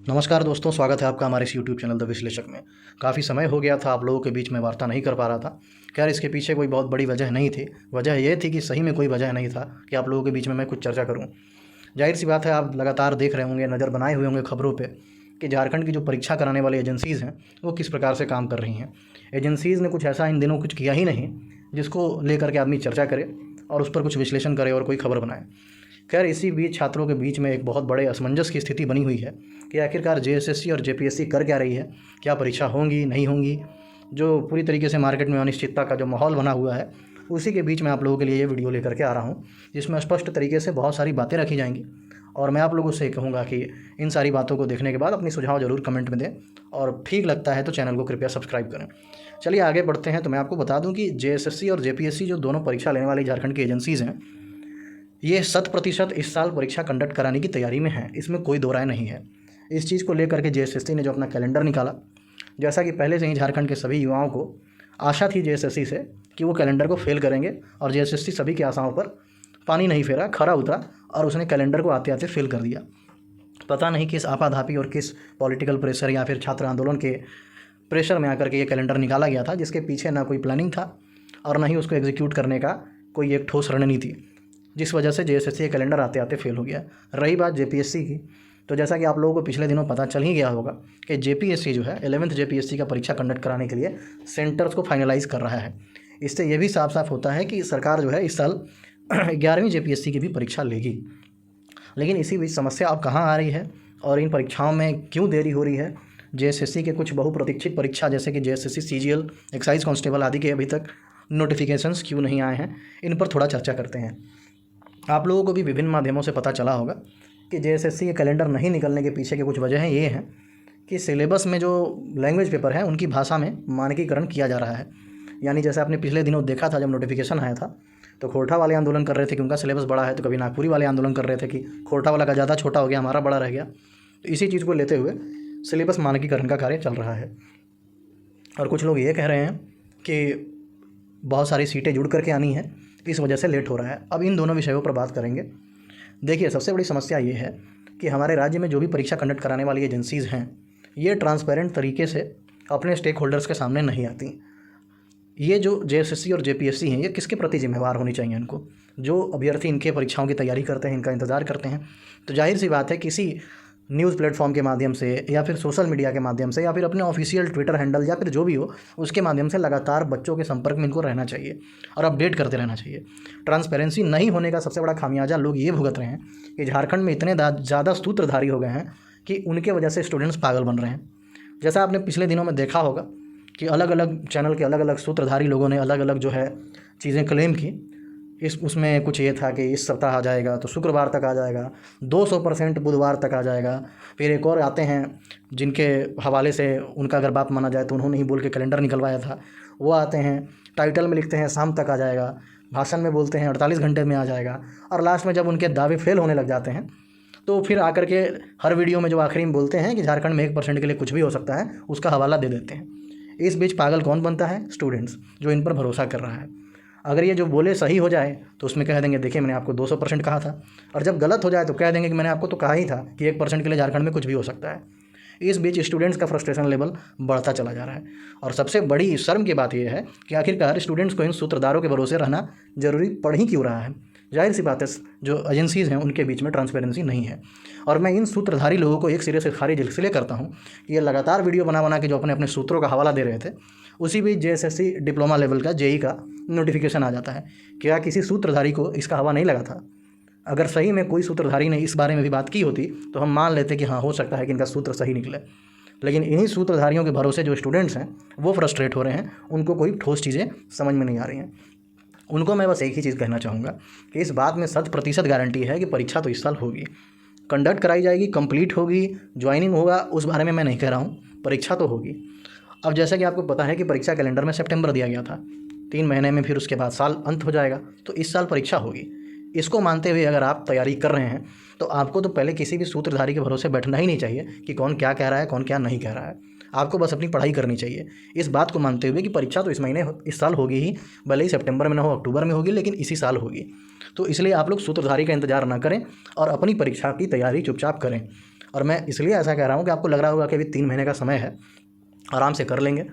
नमस्कार दोस्तों, स्वागत है आपका हमारे इस यूट्यूब चैनल द विश्लेषक में। काफ़ी समय हो गया था आप लोगों के बीच में वार्ता नहीं कर पा रहा था। खैर, इसके पीछे कोई बहुत बड़ी वजह नहीं थी। वजह ये थी कि सही में कोई वजह नहीं था कि आप लोगों के बीच में मैं कुछ चर्चा करूं। जाहिर सी बात है, आप लगातार देख रहे होंगे, नज़र बनाए हुए होंगे खबरों पे कि झारखंड की जो परीक्षा कराने वाली एजेंसीज़ हैं वो किस प्रकार से काम कर रही हैं। एजेंसीज़ ने कुछ ऐसा इन दिनों कुछ किया ही नहीं जिसको लेकर के आदमी चर्चा करे और उस पर कुछ विश्लेषण करे और कोई खबर बनाए। खैर, इसी बीच छात्रों के बीच में एक बहुत बड़े असमंजस की स्थिति बनी हुई है कि आखिरकार जेएसएससी और जेपीएससी कर क्या रही है, क्या परीक्षा होंगी नहीं होंगी। जो पूरी तरीके से मार्केट में अनिश्चितता का जो माहौल बना हुआ है, उसी के बीच में आप लोगों के लिए ये वीडियो लेकर के आ रहा हूँ, जिसमें स्पष्ट तरीके से बहुत सारी बातें रखी जाएंगी। और मैं आप लोगों से कहूँगा कि इन सारी बातों को देखने के बाद अपनी सुझाव ज़रूर कमेंट में दें और ठीक लगता है तो चैनल को कृपया सब्सक्राइब करें। चलिए आगे बढ़ते हैं। तो मैं आपको बता दूं कि जेएसएससी और जेपीएससी जो दोनों परीक्षा लेने वाली झारखंड की एजेंसीज़ हैं, ये 100% इस साल परीक्षा कंडक्ट कराने की तैयारी में है। इसमें कोई दो राय नहीं है। इस चीज़ को लेकर के जेएसएससी ने जो अपना कैलेंडर निकाला, जैसा कि पहले से ही झारखंड के सभी युवाओं को आशा थी जेएसएससी से कि वो कैलेंडर को फेल करेंगे, और जेएसएससी सभी की आशाओं पर पानी नहीं फेरा, खरा उतरा और उसने कैलेंडर को आते आते फेल कर दिया। पता नहीं किस आपाधापी और किस पॉलिटिकल प्रेशर या फिर छात्र आंदोलन के प्रेशर में आकर के ये कैलेंडर निकाला गया था, जिसके पीछे ना कोई प्लानिंग था और ना ही उसको एग्जीक्यूट करने का कोई एक ठोस रणनीति, जिस वजह से जेएसएससी का कैलेंडर आते आते फेल हो गया। रही बात जेपीएससी की, तो जैसा कि आप लोगों को पिछले दिनों पता चल ही गया होगा कि जेपीएससी जो है 11th जेपीएससी का परीक्षा कंडक्ट कराने के लिए सेंटर्स को फाइनलाइज कर रहा है। इससे ये भी साफ साफ होता है कि सरकार जो है इस साल 11वीं जेपीएससी की भी परीक्षा लेगी। लेकिन इसी बीच समस्या अब कहाँ आ रही है और इन परीक्षाओं में क्यों देरी हो रही है। जेएसएससी के कुछ बहुप्रतीक्षित परीक्षा जैसे कि जेएसएससी सीजीएल, एक्साइज कांस्टेबल आदि के अभी तक नोटिफिकेशंस क्यों नहीं आए हैं, इन पर थोड़ा चर्चा करते हैं। आप लोगों को भी विभिन्न माध्यमों से पता चला होगा कि जेएसएससी के कैलेंडर नहीं निकलने के पीछे के कुछ वजहें ये हैं कि सिलेबस में जो लैंग्वेज पेपर है उनकी भाषा में मानकीकरण किया जा रहा है। यानी जैसे आपने पिछले दिनों देखा था, जब नोटिफिकेशन आया था तो खोरठा वाले आंदोलन कर रहे थे कि उनका सिलेबस बड़ा है, तो कभी नागपुरी वाले आंदोलन कर रहे थे कि खोरठा वाला का ज़्यादा छोटा हो गया, हमारा बड़ा रह गया। तो इसी चीज़ को लेते हुए सिलेबस मानकीकरण का कार्य चल रहा है। और कुछ लोग ये कह रहे हैं कि बहुत सारी सीटें जुड़ करके आनी है, इस वजह से लेट हो रहा है। अब इन दोनों विषयों पर बात करेंगे। देखिए, सबसे बड़ी समस्या ये है कि हमारे राज्य में जो भी परीक्षा कंडक्ट कराने वाली एजेंसीज़ हैं, ये ट्रांसपेरेंट तरीके से अपने स्टेक होल्डर्स के सामने नहीं आती। ये जो जेएसएससी और जेपीएससी हैं, ये किसके प्रति जिम्मेवार होनी चाहिए इनको? जो अभ्यर्थी इनके परीक्षाओं की तैयारी करते हैं, इनका इंतज़ार करते हैं, तो जाहिर सी बात है किसी न्यूज़ प्लेटफॉर्म के माध्यम से या फिर सोशल मीडिया के माध्यम से या फिर अपने ऑफिशियल ट्विटर हैंडल या फिर जो भी हो उसके माध्यम से लगातार बच्चों के संपर्क में इनको रहना चाहिए और अपडेट करते रहना चाहिए। ट्रांसपेरेंसी नहीं होने का सबसे बड़ा खामियाजा लोग ये भुगत रहे हैं कि झारखंड में इतने ज़्यादा सूत्रधारी हो गए हैं कि उनके वजह से स्टूडेंट्स पागल बन रहे हैं। जैसा आपने पिछले दिनों में देखा होगा कि अलग अलग चैनल के अलग अलग सूत्रधारी लोगों ने अलग अलग जो है चीज़ें क्लेम की। उसमें कुछ ये था कि इस सप्ताह आ जाएगा तो शुक्रवार तक आ जाएगा, 200% बुधवार तक आ जाएगा। फिर एक और आते हैं जिनके हवाले से उनका अगर बात माना जाए तो उन्होंने ही बोल के कैलेंडर निकलवाया था, वो आते हैं, टाइटल में लिखते हैं शाम तक आ जाएगा, भाषण में बोलते हैं 48 घंटे में आ जाएगा, और लास्ट में जब उनके दावे फेल होने लग जाते हैं तो फिर आकर के हर वीडियो में जो आखिरी में बोलते हैं कि झारखंड में 1% के लिए कुछ भी हो सकता है, उसका हवाला दे देते हैं। इस बीच पागल कौन बनता है? स्टूडेंट्स, जो इन पर भरोसा कर रहा है। अगर ये जो बोले सही हो जाए तो उसमें कह देंगे देखिए मैंने आपको 200% कहा था, और जब गलत हो जाए तो कह देंगे कि मैंने आपको तो कहा ही था कि 1% के लिए झारखंड में कुछ भी हो सकता है। इस बीच स्टूडेंट्स का फ्रस्ट्रेशन लेवल बढ़ता चला जा रहा है। और सबसे बड़ी शर्म की बात यह है कि आखिरकार स्टूडेंट्स को इन सूत्रधारों के भरोसे रहना जरूरी पड़ ही क्यों रहा है। जाहिर सी बात है, जो एजेंसीज़ हैं उनके बीच में ट्रांसपेरेंसी नहीं है। और मैं इन सूत्रधारी लोगों को एक सिरे से खारिज इसलिए करता हूँ कि ये लगातार वीडियो बना बना के जो अपने अपने सूत्रों का हवाला दे रहे थे, उसी बीच जेएसएससी डिप्लोमा लेवल का जेई का नोटिफिकेशन आ जाता है। क्या किसी सूत्रधारी को इसका हवा नहीं लगा था? अगर सही में कोई सूत्रधारी ने इस बारे में भी बात की होती तो हम मान लेते कि हाँ, हो सकता है कि इनका सूत्र सही निकले। लेकिन इन्हीं सूत्रधारियों के भरोसे जो स्टूडेंट्स हैं वो फ्रस्ट्रेट हो रहे हैं, उनको कोई ठोस चीज़ें समझ में नहीं आ रही हैं। उनको मैं बस एक ही चीज़ कहना चाहूँगा कि इस बात में 100% गारंटी है कि परीक्षा तो इस साल होगी, कंडक्ट कराई जाएगी, कंप्लीट होगी, ज्वाइनिंग होगा, उस बारे में मैं नहीं कह रहा हूँ, परीक्षा तो होगी। अब जैसा कि आपको पता है कि परीक्षा कैलेंडर में सितंबर दिया गया था, 3 महीने में फिर उसके बाद साल अंत हो जाएगा, तो इस साल परीक्षा होगी। इसको मानते हुए अगर आप तैयारी कर रहे हैं तो आपको तो पहले किसी भी सूत्रधारी के भरोसे बैठना ही नहीं चाहिए कि कौन क्या कह रहा है, कौन क्या नहीं कह रहा है। आपको बस अपनी पढ़ाई करनी चाहिए, इस बात को मानते हुए कि परीक्षा तो इस साल होगी ही, भले ही सितंबर में ना हो, अक्टूबर में होगी, लेकिन इसी साल होगी। तो इसलिए आप लोग सूत्रधारी का इंतजार ना करें और अपनी परीक्षा की तैयारी चुपचाप करें। और मैं इसलिए ऐसा कह रहा हूँ कि आपको लग रहा होगा कि अभी 3 महीने का समय है, आराम से कर लेंगे,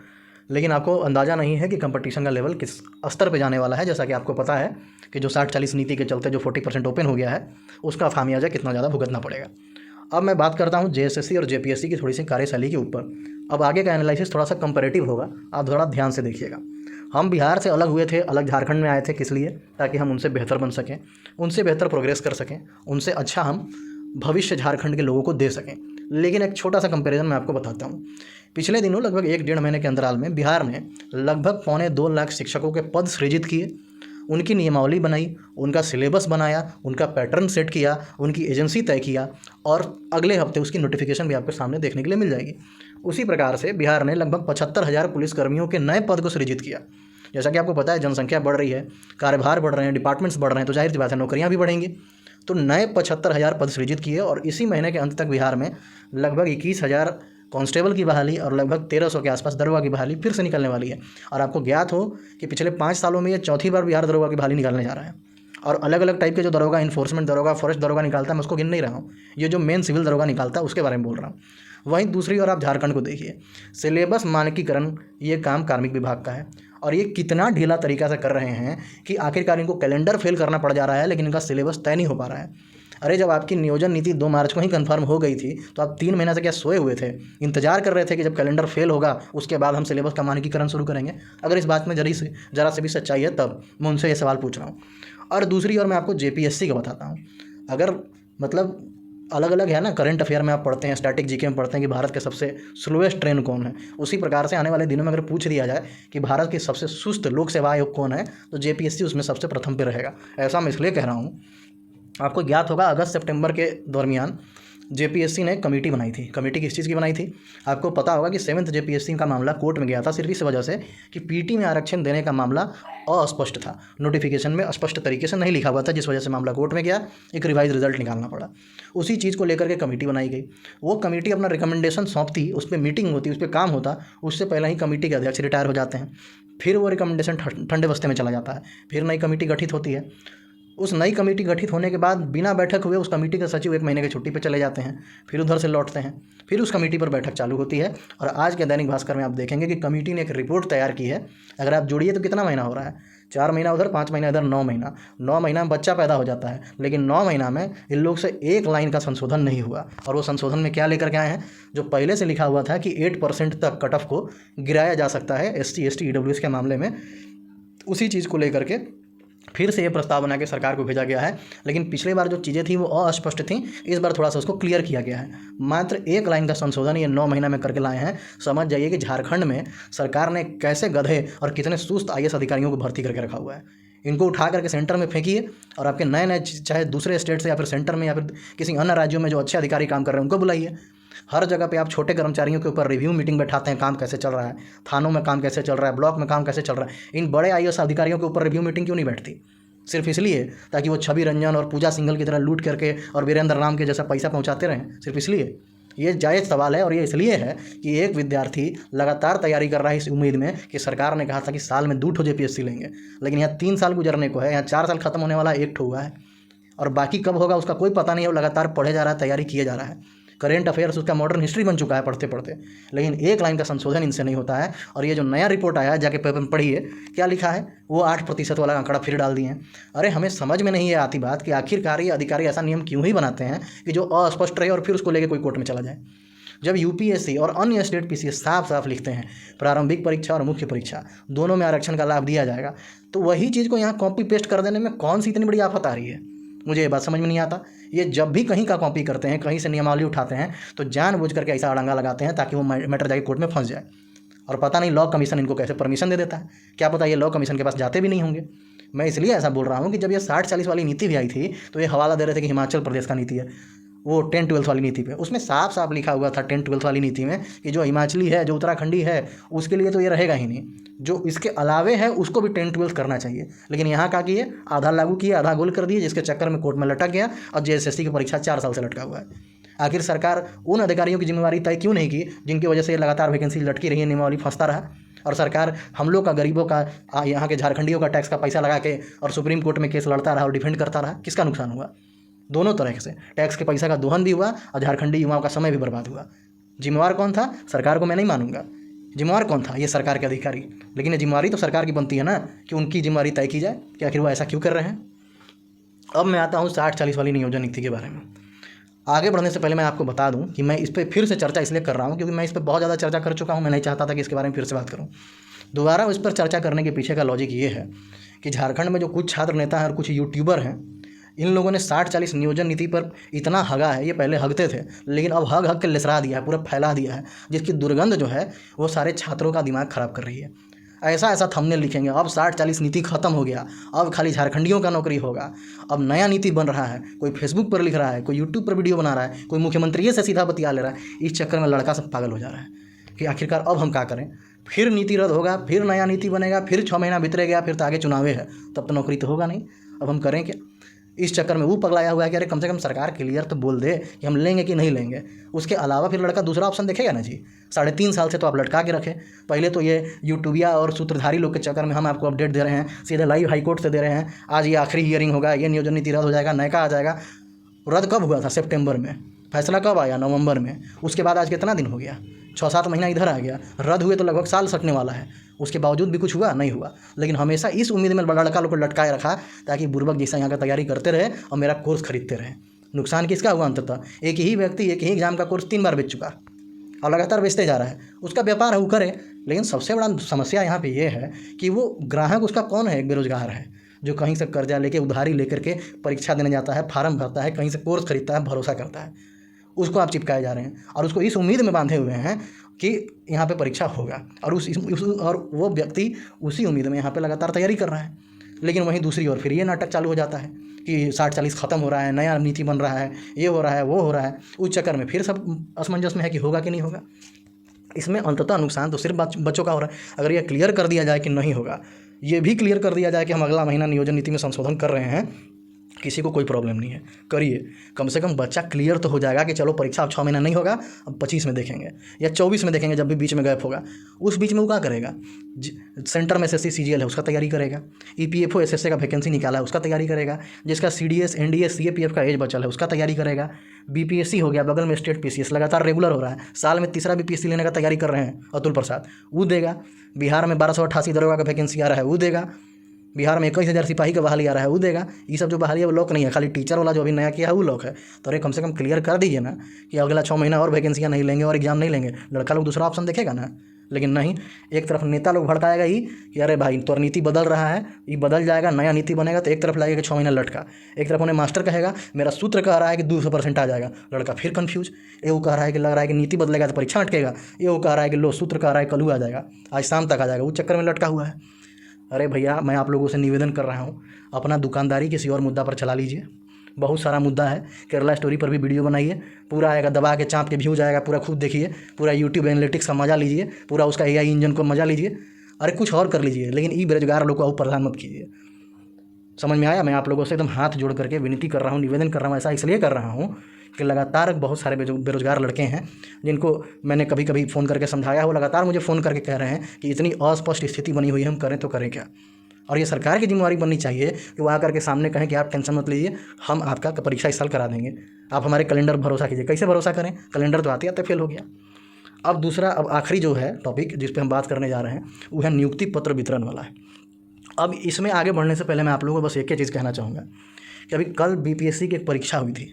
लेकिन आपको अंदाज़ा नहीं है कि कंपटीशन का लेवल किस स्तर पे जाने वाला है। जैसा कि आपको पता है कि जो 60-40 नीति के चलते जो 40% ओपन हो गया है, उसका खामियाजा कितना ज़्यादा भुगतना पड़ेगा। अब मैं बात करता हूँ जेएसएससी और जेपीएससी की थोड़ी सी कार्यशैली के ऊपर। अब आगे का एनालिसिस थोड़ा सा कंपैरेटिव होगा, आप थोड़ा ध्यान से देखिएगा। हम बिहार से अलग हुए थे, अलग झारखंड में आए थे, किस लिए? ताकि हम उनसे बेहतर बन सकें, उनसे बेहतर प्रोग्रेस कर सकें, उनसे अच्छा हम भविष्य झारखंड के लोगों को दे सकें। लेकिन एक छोटा सा कंपैरिजन मैं आपको बताता हूँ। पिछले दिनों लगभग 1-1.5 महीने के अंतराल में बिहार में लगभग 2.25 लाख शिक्षकों के पद सृजित किए, उनकी नियमावली बनाई, उनका सिलेबस बनाया, उनका पैटर्न सेट किया, उनकी एजेंसी तय किया, और अगले हफ्ते उसकी नोटिफिकेशन भी आपके सामने देखने के लिए मिल जाएगी। उसी प्रकार से बिहार ने लगभग 75,000 पुलिसकर्मियों के नए पद को सृजित किया। जैसा कि आपको पता है, जनसंख्या बढ़ रही है, कार्यभार बढ़ रहे हैं, डिपार्टमेंट्स बढ़ रहे हैं, तो जाहिर सी बात है नौकरियाँ भी बढ़ेंगी। तो नए 75,000 पद सृजित किए, और इसी महीने के अंत तक बिहार में लगभग 21,000 कांस्टेबल की बहाली और लगभग 1,300 के आसपास दरोगा की बहाली फिर से निकलने वाली है। और आपको ज्ञात हो कि पिछले 5 सालों में ये चौथी बार बिहार दरोगा की बहाली निकालने जा रहा है। और अलग अलग टाइप के जो दरोगा, इन्फोर्समेंट दरोगा, फॉरेस्ट दरोगा निकालता है, मैं उसको गिन नहीं रहा हूँ, ये जो मेन सिविल दरोगा निकालता है उसके बारे में बोल रहा हूँ। वहीं दूसरी ओर आप झारखंड को देखिए, सिलेबस मानकीकरण ये काम कार्मिक विभाग का है, और ये कितना ढीला तरीका से कर रहे हैं कि आखिरकार इनको कैलेंडर फेल करना पड़ जा रहा है, लेकिन इनका सिलेबस तय नहीं हो पा रहा है। अरे जब आपकी नियोजन नीति 2 मार्च को ही कंफर्म हो गई थी, तो आप 3 महीने से क्या सोए हुए थे? इंतजार कर रहे थे कि जब कैलेंडर फेल होगा उसके बाद हम सिलेबस का मानकीकरण शुरू करेंगे? अगर इस बात में जरा से भी सच्चाई है, तब मैं उनसे ये सवाल पूछ रहा हूँ। और दूसरी ओर मैं आपको जेपीएससी का बताता हूँ। अगर मतलब अलग अलग है ना, करंट अफेयर में आप पढ़ते हैं, स्टैटिक जीके में पढ़ते हैं कि भारत के सबसे स्लोएस्ट ट्रेन कौन है, उसी प्रकार से आने वाले दिनों में अगर पूछ दिया जाए कि भारत की सबसे सुस्त लोक सेवा आयोग कौन है, तो जेपीएससी उसमें सबसे प्रथम पे रहेगा। ऐसा मैं इसलिए कह रहा हूँ, आपको ज्ञात होगा अगस्त सितंबर के दरमियान जेपीएससी ने कमेटी बनाई थी। कमेटी किस चीज़ की बनाई थी? आपको पता होगा कि 7th जेपीएससी का मामला कोर्ट में गया था, सिर्फ इस वजह से कि पीटी में आरक्षण देने का मामला अस्पष्ट था, नोटिफिकेशन में स्पष्ट तरीके से नहीं लिखा हुआ था, जिस वजह से मामला कोर्ट में गया, एक रिवाइज रिजल्ट निकालना पड़ा। उसी चीज़ को लेकर के कमेटी बनाई गई। वो कमेटी अपना रिकमेंडेशन सौंपती, उस पर मीटिंग होती, उस पर काम होता, उससे पहले ही कमेटी के अध्यक्ष रिटायर हो जाते हैं। फिर वो रिकमेंडेशन ठंडे बस्ते में चला जाता है, फिर नई कमेटी गठित होती है। उस नई कमेटी गठित होने के बाद बिना बैठक हुए उस कमेटी के सचिव 1 महीने की छुट्टी पे चले जाते हैं, फिर उधर से लौटते हैं, फिर उस कमेटी पर बैठक चालू होती है। और आज के दैनिक भास्कर में आप देखेंगे कि कमेटी ने एक रिपोर्ट तैयार की है। अगर आप जोड़िए तो कितना महीना हो रहा है? 4 महीना उधर, 5 महीना इधर, 9 महीना। 9 महीना में बच्चा पैदा हो जाता है, लेकिन 9 महीना में इन लोग से एक लाइन का संशोधन नहीं हुआ। और वो संशोधन में क्या लेकर के आए हैं? जो पहले से लिखा हुआ था कि 8% तक कट ऑफ को गिराया जा सकता है SC ST EWS के मामले में, उसी चीज़ को लेकर के फिर से ये प्रस्ताव बना के सरकार को भेजा गया है। लेकिन पिछली बार जो चीज़ें थी वो अस्पष्ट थी, इस बार थोड़ा सा उसको क्लियर किया गया है। मात्र एक लाइन का संशोधन ये 9 महीना में करके लाए हैं। समझ जाइए कि झारखंड में सरकार ने कैसे गधे और कितने सुस्त IAS अधिकारियों को भर्ती करके रखा हुआ है। इनको उठा करके सेंटर में फेंकिए, और आपके नए नए, चाहे दूसरे स्टेट से या फिर सेंटर में या फिर किसी अन्य राज्यों में जो अच्छे अधिकारी काम कर रहे हैं उनको बुलाइए। हर जगह पे आप छोटे कर्मचारियों के ऊपर रिव्यू मीटिंग बैठाते हैं, काम कैसे चल रहा है, थानों में काम कैसे चल रहा है, ब्लॉक में काम कैसे चल रहा है। इन बड़े IAS अधिकारियों के ऊपर रिव्यू मीटिंग क्यों नहीं बैठती? सिर्फ इसलिए ताकि वो छवि रंजन और पूजा सिंघल की तरह लूट करके और वीरेंद्र राम के जैसा पैसा पहुंचाते रहें? सिर्फ इसलिए? ये जायज़ सवाल है। और ये इसलिए है कि एक विद्यार्थी लगातार तैयारी कर रहा है इस उम्मीद में कि सरकार ने कहा था कि साल में 2 ठो जेपीएससी लेंगे, लेकिन यहाँ 3 साल गुजरने को है, यहाँ 4 साल खत्म होने वाला 1 ठो हुआ है, और बाकी कब होगा उसका कोई पता नहीं है। वो लगातार पढ़े जा रहा है, तैयारी किए जा रहा है। करेंट अफेयर्स उसका मॉडर्न हिस्ट्री बन चुका है पढ़ते पढ़ते, लेकिन एक लाइन का संशोधन इनसे नहीं होता है। और ये जो नया रिपोर्ट आया है, जाके पेपर में पढ़िए क्या लिखा है, वो 8% वाला आंकड़ा फिर डाल दिए हैं। अरे हमें समझ में नहीं आती बात कि आखिरकार ये अधिकारी ऐसा नियम क्यों ही बनाते हैं कि जो अस्पष्ट रहे और फिर उसको लेकर कोई कोर्ट में चला जाए। जब यूपीएससी और अन्य स्टेट पीसीएस साफ साफ लिखते हैं प्रारंभिक परीक्षा और मुख्य परीक्षा दोनों में आरक्षण का लाभ दिया जाएगा, तो वही चीज़ को यहाँ कॉपी पेस्ट कर देने में कौन सी इतनी बड़ी आफत आ रही है? मुझे ये बात समझ में नहीं आता। ये जब भी कहीं का कॉपी करते हैं, कहीं से नियमावली उठाते हैं, तो जानबूझ करके ऐसा अड़ंगा लगाते हैं ताकि वो मैटर जाके कोर्ट में फंस जाए। और पता नहीं लॉ कमीशन इनको कैसे परमिशन दे देता है, क्या पता ये लॉ कमीशन के पास जाते भी नहीं होंगे। मैं इसलिए ऐसा बोल रहा हूँ कि जब ये 60-40 वाली नीति भी आई थी तो ये हवाला दे रहे थे कि हिमाचल प्रदेश का नीति है, वो 10-12 वाली नीति पे, उसमें साफ साफ लिखा हुआ था 10-12 वाली नीति में कि जो हिमाचली है, जो उत्तराखंडी है, उसके लिए तो ये रहेगा ही नहीं, जो इसके अलावे है उसको भी 10-12 करना चाहिए। लेकिन यहाँ का किए आधा लागू किए, आधा गोल कर दिए, जिसके चक्कर में कोर्ट में लटक गया और जेएसएससी की परीक्षा 4 साल से लटका हुआ है। आखिर सरकार उन अधिकारियों की जिम्मेवारी तय क्यों नहीं की जिनकी वजह से लगातार वैकेंसी लटकी रही है, नियमावली फंसता रहा, और सरकार हम लोग का, गरीबों का, यहाँ के झारखंडियों का टैक्स का पैसा लगा के और सुप्रीम कोर्ट में केस लड़ता रहा और डिफेंड करता रहा। किसका नुकसान हुआ? दोनों तरह से टैक्स के पैसा का दोहन भी हुआ और झारखंडी युवाओं का समय भी बर्बाद हुआ। जिम्मेवार कौन था? सरकार को मैं नहीं मानूंगा। जिम्मेवार कौन था? ये सरकार के अधिकारी। लेकिन ये जिम्मेवारी तो सरकार की बनती है ना कि उनकी जिम्मेवारी तय की जाए कि आखिर वो ऐसा क्यों कर रहे हैं। अब मैं आता हूँ 60-40 वाली नियोजन नीति के बारे में। आगे बढ़ने से पहले मैं आपको बता दूं कि मैं इस पर फिर से चर्चा इसलिए कर रहा हूं क्योंकि मैं इस पर बहुत ज़्यादा चर्चा कर चुका हूं। मैं नहीं चाहता था कि इसके बारे में फिर से बात करूं। दोबारा इस पर चर्चा करने के पीछे का लॉजिक ये है कि झारखंड में जो कुछ छात्र नेता हैं और कुछ यूट्यूबर हैं, इन लोगों ने 60-40 नियोजन नीति पर इतना हगा है। ये पहले हगते थे लेकिन अब हग हग के लिसरा दिया है, पूरा फैला दिया है, जिसकी दुर्गंध जो है वो सारे छात्रों का दिमाग ख़राब कर रही है। ऐसा ऐसा थंबनेल लिखेंगे, अब 60-40 नीति खत्म हो गया, अब खाली झारखंडियों का नौकरी होगा, अब नया नीति बन रहा है। कोई फेसबुक पर लिख रहा है, कोई यूट्यूब पर वीडियो बना रहा है, कोई मुख्यमंत्री से सीधा बतिया ले रहा है। इस चक्कर में लड़का सब पागल हो जा रहा है कि आखिरकार अब हम क्या करें। फिर नीति रद्द होगा, फिर नया नीति बनेगा, फिर 6 महीना बीतरे गया, फिर तो आगे चुनावे है, तब तो नौकरी तो होगा नहीं। अब हम करें क्या? इस चक्कर में वो पगलाया हुआ है कि अरे कम से कम सरकार क्लियर तो बोल दे कि हम लेंगे कि नहीं लेंगे। उसके अलावा फिर लड़का दूसरा ऑप्शन देखेगा ना जी। 3.5 साल से तो आप लटका के रखे। पहले तो ये यूट्यूबिया और सूत्रधारी लोग के चक्कर में हम आपको अपडेट दे रहे हैं, सीधे लाइव हाईकोर्ट से दे रहे हैं। आज ये आखिरी हियरिंग होगा, ये नियोजन नीति रद्द हो जाएगा, नयका आ जाएगा। रद्द कब हुआ था? सितंबर में। फैसला कब आया? नवंबर में। उसके बाद आज कितना दिन हो गया? 6-7 महीना इधर आ गया। रद्द हुए तो लगभग साल सटने वाला है। उसके बावजूद भी कुछ हुआ नहीं हुआ। लेकिन हमेशा इस उम्मीद में लड़का लोग को लटकाए रखा ताकि बुर्बक जैसा यहाँ का तैयारी करते रहे और मेरा कोर्स खरीदते रहे। नुकसान किसका हुआ अंततः? एक ही व्यक्ति एक ही एग्जाम का कोर्स 3 बार बेच चुका और लगातार बेचते जा रहा है। उसका व्यापार है, वो करे। लेकिन सबसे बड़ा समस्या यहाँ पे ये है कि वो ग्राहक उसका कौन है? एक बेरोजगार है जो कहीं से कर्जा लेके उधारी लेकर के परीक्षा देने जाता है, फार्म भरता है, कहीं से कोर्स खरीदता है, भरोसा करता है। उसको आप चिपकाए जा रहे हैं और उसको इस उम्मीद में बांधे हुए हैं कि यहाँ पे परीक्षा होगा और और वो व्यक्ति उसी उम्मीद में यहाँ पे लगातार तैयारी कर रहा है। लेकिन वहीं दूसरी ओर फिर ये नाटक चालू हो जाता है कि 60-40 ख़त्म हो रहा है, नया नीति बन रहा है, ये हो रहा है, वो हो रहा है। उस चक्कर में फिर सब असमंजस में है कि होगा कि नहीं होगा। इसमें अंततः नुकसान तो सिर्फ बच्चों का हो रहा है। अगर ये क्लियर कर दिया जाए कि नहीं होगा, ये भी क्लियर कर दिया जाए कि हम अगला महीना नियोजन नीति में संशोधन कर रहे हैं, किसी को कोई प्रॉब्लम नहीं है, करिए। कम से कम बच्चा क्लियर तो हो जाएगा कि चलो परीक्षा अब 6 महीना नहीं होगा, अब 25 में देखेंगे या 24 में देखेंगे, जब भी बीच में गैप होगा। उस बीच में वो क्या करेगा? सेंटर में SSC CGL है, उसका तैयारी करेगा। EPFO SSA का वैकेंसी निकाला है, उसका तैयारी करेगा। जिसका CDS NDS CAPF का एज बचल है, उसका तैयारी करेगा। BPSC हो गया, बगल में स्टेट PCS लगातार रेगुलर हो रहा है, साल में तीसरा BPSC लेने का तैयारी कर रहे हैं अतुल प्रसाद, वो देगा। बिहार में 1288 दरोगा का वैकेंसी आ रहा है, वो देगा। बिहार में 21,000 सिपाही का बहाली आ रहा है, वो देगा। ये सब जो बहाली है वो लॉक नहीं है, खाली टीचर वाला जो अभी नया किया है वो लॉक है। तो अरे कम से कम क्लियर कर दीजिए ना कि अगला 6 महीना और वैकेंसियाँ नहीं लेंगे और एग्जाम नहीं लेंगे। लड़का लोग दूसरा ऑप्शन देखेगा ना। लेकिन नहीं, एक तरफ नेता लोग भड़काएगा ही कि अरे भाई तो नीति बदल रहा है, ये बदल जाएगा, नया नीति बनेगा। तो एक तरफ लगेगा कि 6 महीना लटका, एक तरफ उन्हें मास्टर कहेगा मेरा सूत्र कह रहा है कि 200% आ जाएगा। लड़का फिर कन्फ्यूज। ये वो कह रहा है कि लग रहा है कि नीति बदलेगा तो परीक्षा अटकेगा, ये वो कह रहा है कि लो सूत्र कह रहा है कल आ जाएगा, आज शाम तक आ जाएगा। उस चक्कर में लटका हुआ है। अरे भैया, मैं आप लोगों से निवेदन कर रहा हूँ, अपना दुकानदारी किसी और मुद्दा पर चला लीजिए। बहुत सारा मुद्दा है, केरला स्टोरी पर भी वीडियो बनाइए, पूरा आएगा, दबा के चाँप के व्यूज आएगा, पूरा खुद देखिए, पूरा यूट्यूब एनालिटिक्स का मजा लीजिए, पूरा उसका AI इंजन को मजा लीजिए। अरे कुछ और कर लीजिए, लेकिन ई बेरोजगार लोग को परेशान मत कीजिए। समझ में आया? मैं आप लोगों से एकदम हाथ जोड़ करके विनती कर रहा हूँ, निवेदन कर रहा हूँ। ऐसा इसलिए कर रहा हूँ कि लगातार बहुत सारे बेरोजगार लड़के हैं जिनको मैंने कभी कभी फ़ोन करके समझाया, वो लगातार मुझे फ़ोन करके कह रहे हैं कि इतनी अस्पष्ट स्थिति बनी हुई है, हम करें तो करें क्या। और ये सरकार की जिम्मेवारी बननी चाहिए कि वो आकर के सामने कहें कि आप टेंशन मत लीजिए, हम आपका परीक्षा इस साल करा देंगे, आप हमारे कैलेंडर पर भरोसा कीजिए। कैसे भरोसा करें? कैलेंडर तो आते आते फेल हो गया। अब दूसरा, अब आखिरी जो है टॉपिक जिस पे हम बात करने जा रहे हैं वो है नियुक्ति पत्र वितरण वाला है। अब इसमें आगे बढ़ने से पहले मैं आप लोगों को बस एक ही चीज़ कहना चाहूँगा कि अभी कल BPSC की एक परीक्षा हुई थी,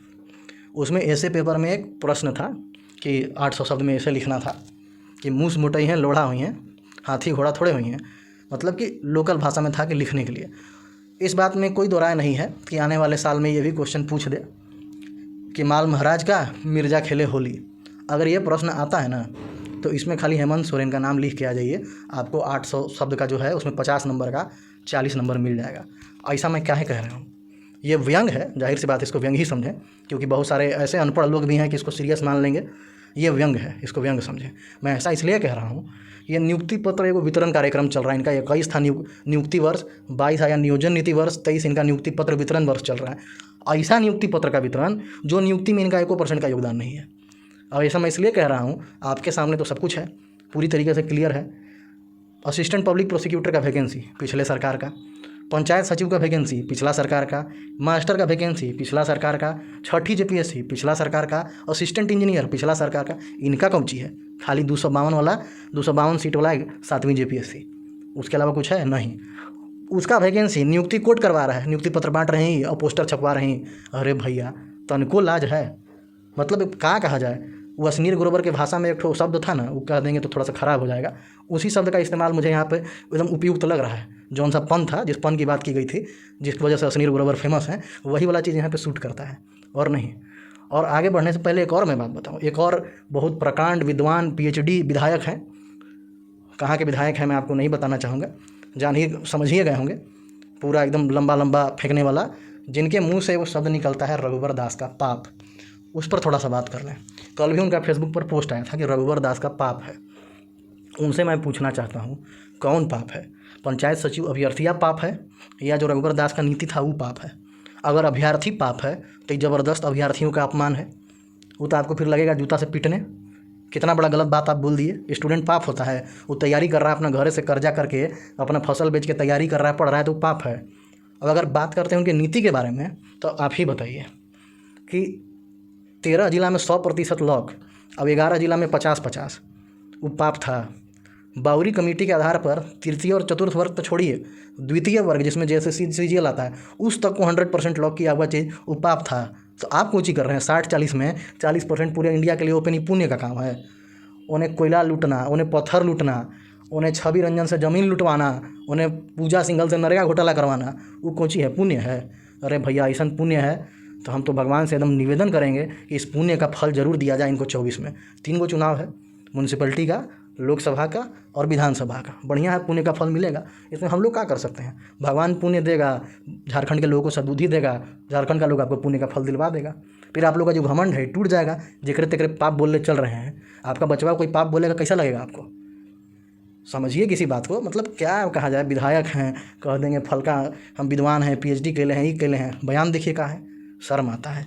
उसमें ऐसे पेपर में एक प्रश्न था कि 800 शब्द में ऐसे लिखना था कि मूस मोटई हैं, लोढ़ा हुई हैं, हाथी घोड़ा थोड़े हुई हैं। मतलब कि लोकल भाषा में था कि लिखने के लिए। इस बात में कोई दो राय नहीं है कि आने वाले साल में ये भी क्वेश्चन पूछ दे कि माल महाराज का मिर्जा खेले होली। अगर ये प्रश्न आता है ना तो इसमें खाली हेमंत सोरेन का नाम लिख के आ जाइए, आपको 800 शब्द का जो है उसमें 50 नंबर का 40 नंबर मिल जाएगा। ऐसा मैं क्या है कह रहा हूँ, ये व्यंग है, जाहिर सी बात है, इसको व्यंग ही समझें, क्योंकि बहुत सारे ऐसे अनपढ़ लोग भी हैं कि इसको सीरियस मान लेंगे। ये व्यंग है, इसको व्यंग समझें। मैं ऐसा इसलिए कह रहा हूँ, ये नियुक्ति पत्र एगो वितरण कार्यक्रम चल रहा है, इनका 21 था नियुक्ति वर्ष, 22 आया नियोजन नीति वर्ष, 23 इनका नियुक्ति पत्र वितरण वर्ष चल रहा है। ऐसा नियुक्ति पत्र का वितरण जो नियुक्ति में इनका 1% का योगदान नहीं है। और ऐसा मैं इसलिए कह रहा हूँ, आपके सामने तो सब कुछ है, पूरी तरीके से क्लियर है। असिस्टेंट पब्लिक प्रोसिक्यूटर का वैकेंसी पिछले सरकार का, पंचायत सचिव का वैकेंसी पिछला सरकार का, मास्टर का वैकेंसी पिछला सरकार का, छठी जेपीएससी पिछला सरकार का, असिस्टेंट इंजीनियर पिछला सरकार का। इनका कौन ची है? खाली 252 वाला, 252 सीट वाला 7वीं जेपीएससी, उसके अलावा कुछ है नहीं। उसका वैकेंसी नियुक्ति कोर्ट करवा रहा है, नियुक्ति पत्र बांट रहे हैं और पोस्टर छपवा रहे हैं। अरे भैया तनको लाज है? मतलब क्या कहा जाए, वो अश्नीर गुरुवर के भाषा में एक ठो शब्द था ना, वो कह देंगे तो थोड़ा सा ख़राब हो जाएगा। उसी शब्द का इस्तेमाल मुझे यहाँ पे एकदम उपयुक्त लग रहा है। जौन सा पन था, जिस पन की बात की गई थी, जिसकी वजह से अश्नीर गुरुवर फेमस है, वही वाला चीज़ यहाँ पे सूट करता है और नहीं। और आगे बढ़ने से पहले एक और मैं बात बताऊँ। एक और बहुत प्रकांड विद्वान PhD विधायक हैं, कहाँ के विधायक हैं मैं आपको नहीं बताना चाहूँगा, जानिए समझिए गए होंगे। पूरा एकदम लंबा लंबा फेंकने वाला, जिनके मुँह से वो शब्द निकलता है रघुवर दास का पाप, उस पर थोड़ा सा बात कर लें। कल भी उनका फेसबुक पर पोस्ट आया था कि रघुवर दास का पाप है। उनसे मैं पूछना चाहता हूँ, कौन पाप है? पंचायत सचिव अभ्यर्थियाँ पाप है, या जो रघुवर दास का नीति था वो पाप है? अगर अभ्यर्थी पाप है तो ये ज़बरदस्त अभ्यर्थियों का अपमान है। वो तो आपको फिर लगेगा जूता से पीटने, कितना बड़ा गलत बात आप बोल दिए। स्टूडेंट पाप होता है, वो तैयारी कर रहा है, अपना घर से कर्जा करके अपना फसल बेच के तैयारी कर रहा है, पढ़ रहा है, तो पाप है। अब अगर बात करते हैं उनकी नीति के बारे में, तो आप ही बताइए कि 13 जिला में 100% लॉक, अब 11 जिला में 50-50, वो पाप था। बाउरी कमेटी के आधार पर तृतीय और चतुर्थ वर्ग तो छोड़िए, द्वितीय वर्ग जिसमें जैसे CGL आता है, उस तक को 100% लॉक किया हुआ चीज़ वो पाप था। तो आप कौन चीज़ कर रहे हैं? 60-40 में 40% पूरे इंडिया के लिए ओपन ही पुण्य का काम है। उन्हें कोयला लूटना, उन्हें पत्थर लूटना, उन्हें छवि रंजन से ज़मीन लुटवाना, उन्हें पूजा सिंघल से नरेगा घोटाला करवाना, वो कौन ची है? पुण्य है? अरे भैया ऐसा पुण्य है तो हम तो भगवान से एकदम निवेदन करेंगे कि इस पुण्य का फल जरूर दिया जाए इनको। 24 में 3 गो चुनाव है, म्यूनसिपलिटी का, लोकसभा का और विधानसभा का। बढ़िया है, पुण्य का फल मिलेगा। इसमें हम लोग क्या कर सकते हैं? भगवान पुण्य देगा, झारखंड के लोगों को सद्बुद्धि देगा, झारखंड का लोग आपको पुण्य का फल दिलवा देगा। फिर आप लोग का जो घमंड है टूट जाएगा। जेकरे तेकरे पाप बोलने चल रहे हैं, आपका बचवा कोई पाप बोलेगा, कैसा लगेगा आपको? समझिए किसी बात को। मतलब क्या कहा जाए, विधायक हैं, कह देंगे फल का हम विद्वान हैं, PhD केले हैं, ये केले हैं, बयान देखिए का है, शर्म आता है।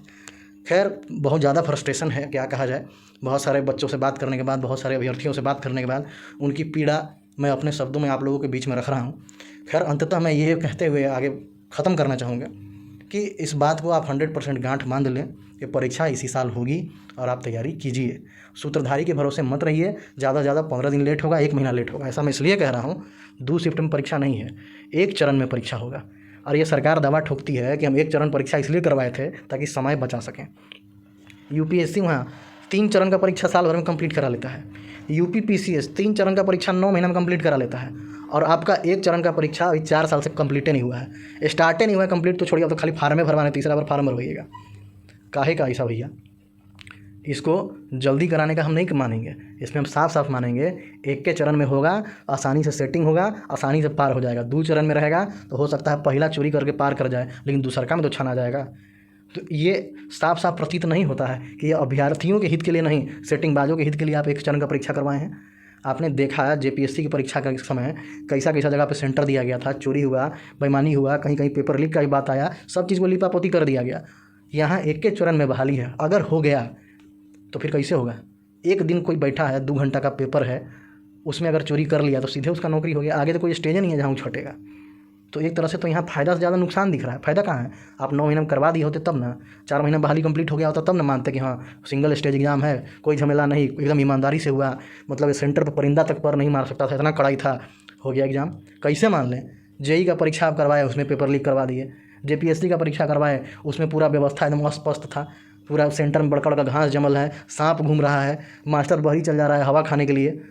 खैर बहुत ज़्यादा फ्रस्ट्रेशन है, क्या कहा जाए। बहुत सारे बच्चों से बात करने के बाद, बहुत सारे अभ्यर्थियों से बात करने के बाद उनकी पीड़ा मैं अपने शब्दों में आप लोगों के बीच में रख रहा हूँ। खैर अंततः मैं ये कहते हुए आगे ख़त्म करना चाहूँगा कि इस बात को आप 100% गांठ बांध लें कि परीक्षा इसी साल होगी और आप तैयारी कीजिए। सूत्रधारी के भरोसे मत रहिए। ज़्यादा से ज़्यादा 15 दिन लेट होगा, 1 महीना लेट होगा। ऐसा मैं इसलिए कह रहा हूँ, 2 शिफ्ट में परीक्षा नहीं है, 1 चरण में परीक्षा होगा। और ये सरकार दावा ठोकती है कि हम 1 चरण परीक्षा इसलिए करवाए थे ताकि समय बचा सकें। UPSC वहाँ 3 चरण का परीक्षा साल भर में कंप्लीट करा लेता है। UPPCS 3 चरण का परीक्षा 9 महीना में कंप्लीट करा लेता है। और आपका 1 चरण का परीक्षा अभी 4 साल से कंप्लीट नहीं हुआ है, स्टार्ट नहीं हुआ है। कंप्लीट तो छोड़िए, अब तो खाली फार्म भरवाने, तीसरा बार फार्म भरवाइएगा। काहे का ऐसा भैया? इसको जल्दी कराने का हम नहीं मानेंगे, इसमें हम साफ साफ मानेंगे 1 के चरण में होगा, आसानी से सेटिंग होगा, आसानी से पार हो जाएगा। 2 चरण में रहेगा तो हो सकता है पहला चोरी करके पार कर जाए, लेकिन दूसरा में तो छाना जाएगा। तो ये साफ साफ प्रतीत नहीं होता है कि ये अभ्यर्थियों के हित के लिए नहीं, सेटिंगबाजों के हित के लिए आप 1 चरण का परीक्षा करवाए हैं। आपने देखा है JPSC की परीक्षा के समय कैसा जगह पे सेंटर दिया गया था, चोरी हुआ, बेईमानी हुआ, कहीं कहीं पेपर लीक का ही बात आया, सब चीज़ को लिपापोती कर दिया गया। यहाँ 1 के चरण में बहाली है। अगर हो गया तो फिर कैसे होगा? 1 दिन कोई बैठा है, 2 घंटा का पेपर है, उसमें अगर चोरी कर लिया तो सीधे उसका नौकरी हो गया। आगे तो कोई स्टेज नहीं है जहाँ वो छटेगा। तो एक तरह से तो यहाँ फ़ायदा से ज़्यादा नुकसान दिख रहा है। फ़ायदा कहाँ है? आप 9 महीना में करवा दिए होते तब ना, 4 महीना बहाली कंप्लीट हो गया होता तब ना मानते कि हाँ सिंगल स्टेज एग्ज़ाम है, कोई झमेला नहीं, एकदम ईमानदारी से हुआ, मतलब सेंटर पर परिंदा तक पर नहीं मार सकता था, इतना कड़ाई था, हो गया एग्ज़ाम। कैसे मान लें? JEE का परीक्षा आप करवाए, उसमें पेपर लीक करवा दिए। JPSC का परीक्षा करवाए, उसमें पूरा व्यवस्था एकदम अस्पष्ट था, पूरा सेंटर में बड़का बड़का घास जमल है, सांप घूम रहा है, मास्टर बहरी चल जा रहा है हवा खाने के लिए।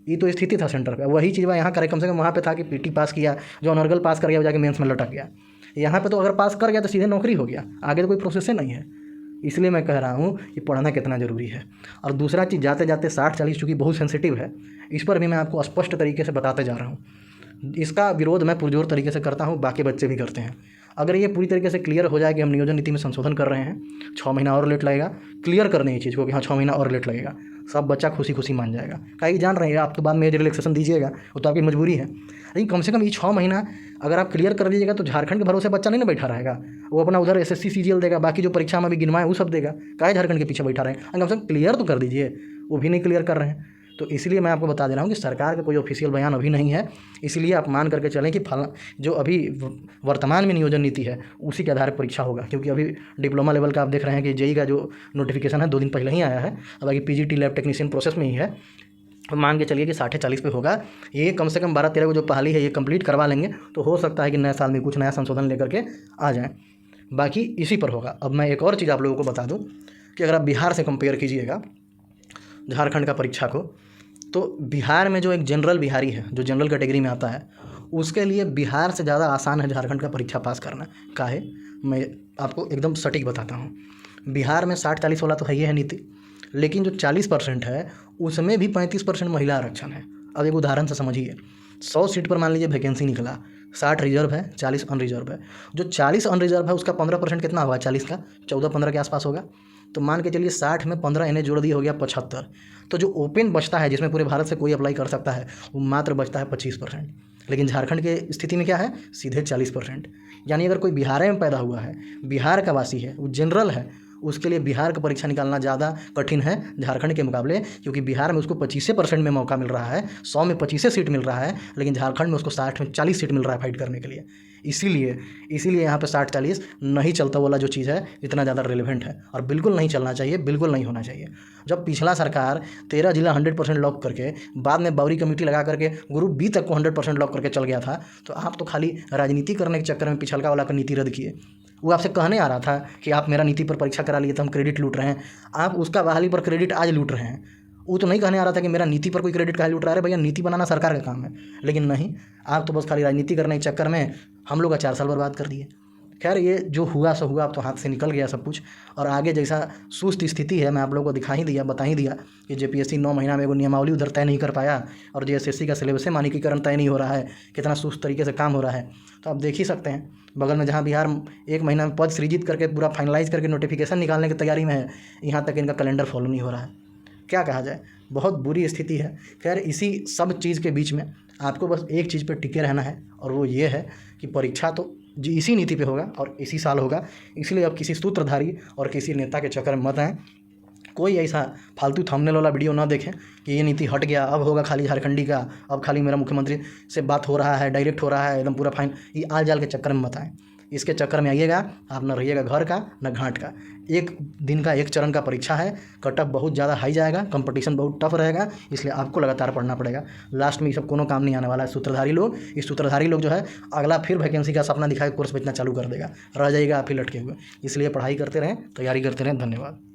ये तो स्थिति था सेंटर पे। वही चीज़ यहाँ करे, कम से कम वहाँ पे था कि PT पास किया, जो ऑनर्गल पास कर गया वो जाके मेंस में लटक गया। यहाँ पे तो अगर पास कर गया तो सीधे नौकरी हो गया, आगे तो कोई प्रोसेस ही नहीं है। इसलिए मैं कह रहा हूँ कि पढ़ना कितना ज़रूरी है। और दूसरा चीज़, जाते जाते 60-40 चूँकि बहुत सेंसिटिव है, इस पर भी मैं आपको स्पष्ट तरीके से बताते जा रहा हूँ। इसका विरोध मैं पुरजोर तरीके से करता हूँ, बाकी बच्चे भी करते हैं। अगर ये पूरी तरीके से क्लियर हो जाए कि हम नियोजन नीति में संशोधन कर रहे हैं, 6 महीना और लेट लगेगा, क्लियर करने की चीज़ को कि हाँ 6 महीना और लेट लगेगा, सब बच्चा खुशी खुशी मान जाएगा। काहे जान रहे हैं आप तो बाद में एज रिलैक्सेशन दीजिएगा, वो तो आपकी मजबूरी है, लेकिन कम से कम ये 6 महीना अगर आप क्लियर कर दीजिएगा तो झारखंड के भरोसे बच्चा नहीं ना बैठा रहेगा। वो अपना उधर SSC CGL देगा, बाकी जो परीक्षा में अभी गिनवाए वो सब देगा। काहे झारखंड के पीछे बैठा रहे हैं? कम से कम क्लियर तो कर दीजिए, वो भी नहीं क्लियर कर रहे हैं। तो इसलिए मैं आपको बता दे रहा हूँ कि सरकार का कोई ऑफिशियल बयान अभी नहीं है, इसलिए आप मान करके चलें कि फला जो अभी वर्तमान में नियोजन नीति है उसी के आधार पर परीक्षा होगा। क्योंकि अभी डिप्लोमा लेवल का आप देख रहे हैं कि जेई का जो नोटिफिकेशन है 2 दिन पहले ही आया है, अब बाकी पीजीटी लैब टेक्नीशियन प्रोसेस में ही है। तो मान के चलिए कि 60-40 पे होगा। ये कम से कम 12-13 को जो पहली है ये कंप्लीट करवा लेंगे तो हो सकता है कि नए साल में कुछ नया संशोधन लेकर के आ जाएँ। बाकी इसी पर होगा। अब मैं एक और चीज़ आप लोगों को बता दूं कि अगर आप बिहार से कंपेयर कीजिएगा झारखंड का परीक्षा को, तो बिहार में जो एक जनरल बिहारी है जो जनरल कैटेगरी में आता है उसके लिए बिहार से ज़्यादा आसान है झारखंड का परीक्षा पास करना। काहे, मैं आपको एकदम सटीक बताता हूँ। बिहार में 60-40 वाला तो है ही है नीति, लेकिन जो 40% है उसमें भी 35% महिला आरक्षण है। अब एक उदाहरण से समझिए, 100 सीट पर मान लीजिए वैकेंसी निकला, 60 रिजर्व है, 40 अनरिजर्व है। जो 40 अनरिजर्व है उसका 15% कितना होगा, 40 का 14-15 के आसपास होगा। तो मान के चलिए 60 में 15 इन्हें जोड़ दिए, हो गया 75। तो जो ओपन बचता है जिसमें पूरे भारत से कोई अप्लाई कर सकता है वो मात्र बचता है 25%। लेकिन झारखंड के स्थिति में क्या है, सीधे 40%। यानी अगर कोई बिहार में पैदा हुआ है, बिहार का वासी है, वो जनरल है, उसके लिए बिहार का परीक्षा निकालना ज़्यादा कठिन है झारखंड के मुकाबले। क्योंकि बिहार में उसको 25% में मौका मिल रहा है, 100 में 25 सीट मिल रहा है, लेकिन झारखंड में उसको 60 में 40 सीट मिल रहा है फाइट करने के लिए। इसीलिए यहाँ पे 60-40 नहीं चलता वाला जो चीज़ है इतना ज़्यादा रेलेवेंट है और बिल्कुल नहीं चलना चाहिए, बिल्कुल नहीं होना चाहिए। जब पिछला सरकार 13 जिला 100% लॉक करके बाद में बावरी कमेटी लगा करके ग्रुप बी तक को 100% लॉक करके चल गया था, तो आप तो खाली राजनीति करने के चक्कर में पिछलका वाला का नीति रद्द किए। वो आपसे कहने आ रहा था कि आप मेरा नीति पर परीक्षा करा लिए तो हम क्रेडिट लूट रहे हैं, आप उसका बहाली पर क्रेडिट आज लूट रहे हैं। वो तो नहीं कहने आ रहा था कि मेरा नीति पर कोई क्रेडिट काहे लूट रहा है, भैया नीति बनाना सरकार का काम है। लेकिन नहीं, आप तो बस खाली राजनीति करने के चक्कर में हम लोग का 4 साल बर्बाद कर दिए। खैर, ये जो हुआ सो हुआ, अब तो हाथ से निकल गया सब कुछ। और आगे जैसा सुस्त स्थिति है मैं आप लोगों को दिखा ही दिया, बता ही दिया कि जेपीएससी 9 महीना में एगो नियमावली उधर तय नहीं कर पाया और जेएसएससी का सिलेबस मानकीकरण तय नहीं हो रहा है, कितना सुस्त तरीके से काम हो रहा है। तो आप देख ही सकते हैं बगल में जहाँ बिहार 1 महीना में पद सृजित करके पूरा फाइनलाइज करके नोटिफिकेशन निकालने की तैयारी में है, यहाँ तक इनका कैलेंडर फॉलो नहीं हो रहा है। क्या कहा जाए, बहुत बुरी स्थिति है। खैर, इसी सब चीज़ के बीच में आपको बस एक चीज़ पर टिके रहना है और वो ये है कि परीक्षा तो जी इसी नीति पे होगा और इसी साल होगा। इसलिए अब किसी सूत्रधारी और किसी नेता के चक्कर में मत आएँ। कोई ऐसा फालतू थंबनेल वाला वीडियो ना देखें कि ये नीति हट गया, अब होगा खाली झारखंडी का, अब खाली मेरा मुख्यमंत्री से बात हो रहा है, डायरेक्ट हो रहा है एकदम पूरा फाइन। ये आल जाल के चक्कर में मत आएँ। इसके चक्कर में आइएगा आप न रहिएगा घर का न घाट का। 1 दिन का 1 चरण का परीक्षा है, कटअप बहुत ज़्यादा हाई जाएगा, कंपटीशन बहुत टफ रहेगा, इसलिए आपको लगातार पढ़ना पड़ेगा। लास्ट में ये सब कोनो काम नहीं आने वाला है। सूत्रधारी लोग, इस सूत्रधारी लोग जो है अगला फिर वैकेंसी का सपना दिखाए कोर्स बेचना चालू कर देगा, रह जाइएगा आप ही लटके हुए। इसलिए पढ़ाई करते रहें, तैयारी करते रहें। धन्यवाद।